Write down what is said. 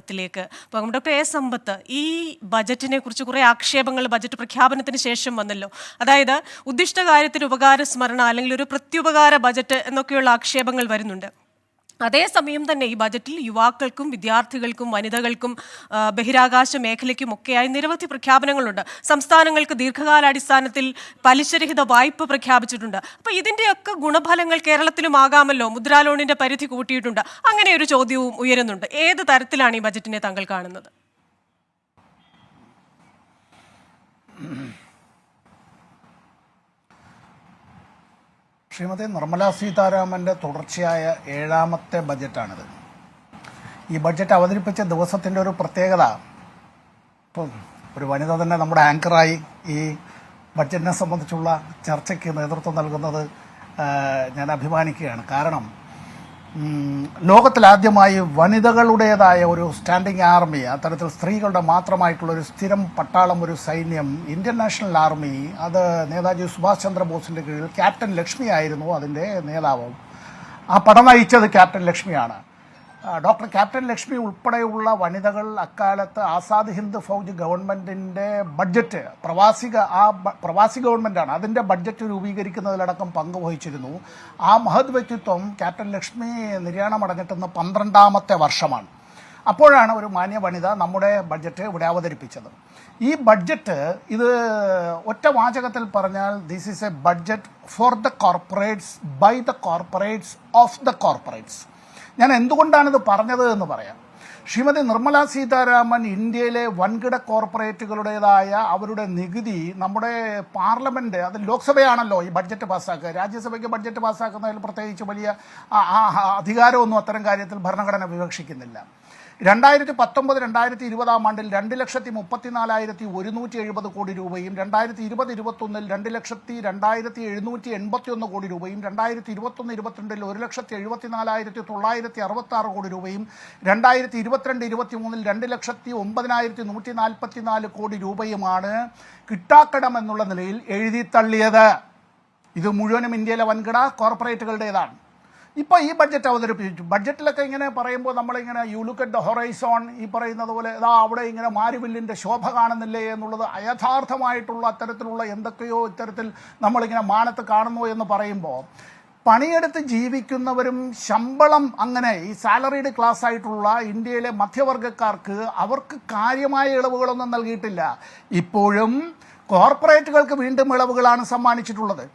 തലത്തിലേക്ക്. അപ്പം doctor A സമ്പത്ത്, ഈ ബജറ്റിനെ കുറിച്ച് കുറേ ആക്ഷേപങ്ങൾ ബജറ്റ് പ്രഖ്യാപനത്തിന് ശേഷം വന്നല്ലോ. അതായത് ഉദ്ദിഷ്ട കാര്യത്തിന് ഉപകാര സ്മരണ അല്ലെങ്കിൽ ഒരു പ്രത്യുപകാര ബജറ്റ് എന്നൊക്കെയുള്ള ആക്ഷേപങ്ങൾ വരുന്നുണ്ട്. അതേസമയം തന്നെ ഈ ബജറ്റിൽ യുവാക്കൾക്കും വിദ്യാർത്ഥികൾക്കും വനിതകൾക്കും ബഹിരാകാശ മേഖലയ്ക്കും ഒക്കെയായി നിരവധി പ്രഖ്യാപനങ്ങളുണ്ട്. സംസ്ഥാനങ്ങൾക്ക് ദീർഘകാലാടിസ്ഥാനത്തിൽ പലിശരഹിത വായ്പ പ്രഖ്യാപിച്ചിട്ടുണ്ട്. അപ്പോൾ ഇതിൻ്റെയൊക്കെ ഗുണഫലങ്ങൾ കേരളത്തിലുമാകാമല്ലോ. മുദ്രാ ലോണിൻ്റെ പരിധി കൂട്ടിയിട്ടുണ്ട്. അങ്ങനെ ഒരു ചോദ്യവും ഉയരുന്നുണ്ട്. ഏത് തരത്തിലാണ് ഈ ബജറ്റിനെ താങ്കൾ കാണുന്നത്? ശ്രീമതി നിർമ്മല സീതാരാമൻ്റെ തുടർച്ചയായ 7ാമത്തെ ബജറ്റാണിത്. ഈ ബഡ്ജറ്റ് അവതരിപ്പിച്ച ദിവസത്തിൻ്റെ ഒരു പ്രത്യേകത, ഇപ്പം ഒരു വനിത തന്നെ നമ്മുടെ ആങ്കറായി ഈ ബഡ്ജറ്റിനെ സംബന്ധിച്ചുള്ള ചർച്ചയ്ക്ക് നേതൃത്വം നൽകുന്നത് ഞാൻ അഭിമാനിക്കുകയാണ്. കാരണം ലോകത്തിലാദ്യമായി വനിതകളുടേതായ ഒരു സ്റ്റാൻഡിംഗ് ആർമി, അത്തരത്തിൽ സ്ത്രീകളുടെ മാത്രമായിട്ടുള്ളൊരു സ്ഥിരം പട്ടാളം, ഒരു സൈന്യം, ഇന്ത്യൻ നാഷണൽ ആർമി, അത് നേതാജി സുഭാഷ് ചന്ദ്രബോസിൻ്റെ കീഴിൽ ക്യാപ്റ്റൻ ലക്ഷ്മി ആയിരുന്നു അതിൻ്റെ നേതാവ്. ആ പട നയിച്ചത് ക്യാപ്റ്റൻ ലക്ഷ്മിയാണ്. ഡോക്ടർ ക്യാപ്റ്റൻ ലക്ഷ്മി ഉൾപ്പെടെയുള്ള വനിതകൾ അക്കാലത്ത് ആസാദ് ഹിന്ദ് ഫൗജ് ഗവൺമെൻറ്റിൻ്റെ ബഡ്ജറ്റ്, പ്രവാസി ഗവൺമെൻറ്റാണ്, അതിൻ്റെ ബഡ്ജറ്റ് രൂപീകരിക്കുന്നതിലടക്കം പങ്കുവഹിച്ചിരുന്നു. ആ മഹത് വ്യക്തിത്വം ക്യാപ്റ്റൻ ലക്ഷ്മി നിര്യാണമടഞ്ഞിട്ടുന്ന 12ാമത്തെ വർഷമാണ്. അപ്പോഴാണ് ഒരു മാന്യ വനിത നമ്മുടെ ബഡ്ജറ്റ് ഇവിടെ അവതരിപ്പിച്ചത്. ഈ ബഡ്ജറ്റ് ഇത് ഒറ്റ വാചകത്തിൽ പറഞ്ഞാൽ this is a budget for the corporates by the corporates of the corporates. ഞാൻ എന്തുകൊണ്ടാണിത് പറഞ്ഞത് എന്ന് പറയാം. ശ്രീമതി നിർമ്മല സീതാരാമൻ ഇന്ത്യയിലെ വൻകിട കോർപ്പറേറ്റുകളുടേതായ അവരുടെ നികുതി നമ്മുടെ പാർലമെൻറ്റ്, അത് ലോക്സഭയാണല്ലോ ഈ ബഡ്ജറ്റ് പാസ്സാക്കുക. രാജ്യസഭയ്ക്ക് ബഡ്ജറ്റ് പാസ്സാക്കുന്നതിൽ പ്രത്യേകിച്ച് വലിയ അധികാരമൊന്നും അത്തരം കാര്യത്തിൽ ഭരണഘടന വിവക്ഷിക്കുന്നില്ല. 2019-2020 ആണ്ടിൽ 2,34,170 കോടി രൂപയും 2020-21 2,02,781 കോടി രൂപയും 2021-22 1,74,966 കോടി രൂപയും 2022-23 2,09,144 കോടി രൂപയുമാണ് കിട്ടാക്കടം എന്നുള്ള നിലയിൽ എഴുതി തള്ളിയത്. ഇത് മുഴുവനും ഇന്ത്യയിലെ വൻകിട കോർപ്പറേറ്റുകളുടേതാണ്. ഇപ്പോൾ ഈ ബഡ്ജറ്റ് അവതരിപ്പിച്ചു. ബഡ്ജറ്റിലൊക്കെ ഇങ്ങനെ പറയുമ്പോൾ നമ്മളിങ്ങനെ you look at the horizon, ഈ പറയുന്നത് പോലെ അവിടെ ഇങ്ങനെ മാരിവില്ലിൻ്റെ ശോഭ കാണുന്നില്ലേ എന്നുള്ളത് അയഥാർത്ഥമായിട്ടുള്ള അത്തരത്തിലുള്ള എന്തൊക്കെയോ ഇത്തരത്തിൽ നമ്മളിങ്ങനെ മാനത്ത് കാണുന്നു എന്ന് പറയുമ്പോൾ, പണിയെടുത്ത് ജീവിക്കുന്നവരും ശമ്പളം അങ്ങനെ ഈ സാലറീഡ് ക്ലാസ് ആയിട്ടുള്ള ഇന്ത്യയിലെ മധ്യവർഗക്കാർക്ക് അവർക്ക് കാര്യമായ ഇളവുകളൊന്നും നൽകിയിട്ടില്ല. ഇപ്പോഴും കോർപ്പറേറ്റുകൾക്ക് വീണ്ടും ഇളവുകളാണ് സമ്മാനിച്ചിട്ടുള്ളത്.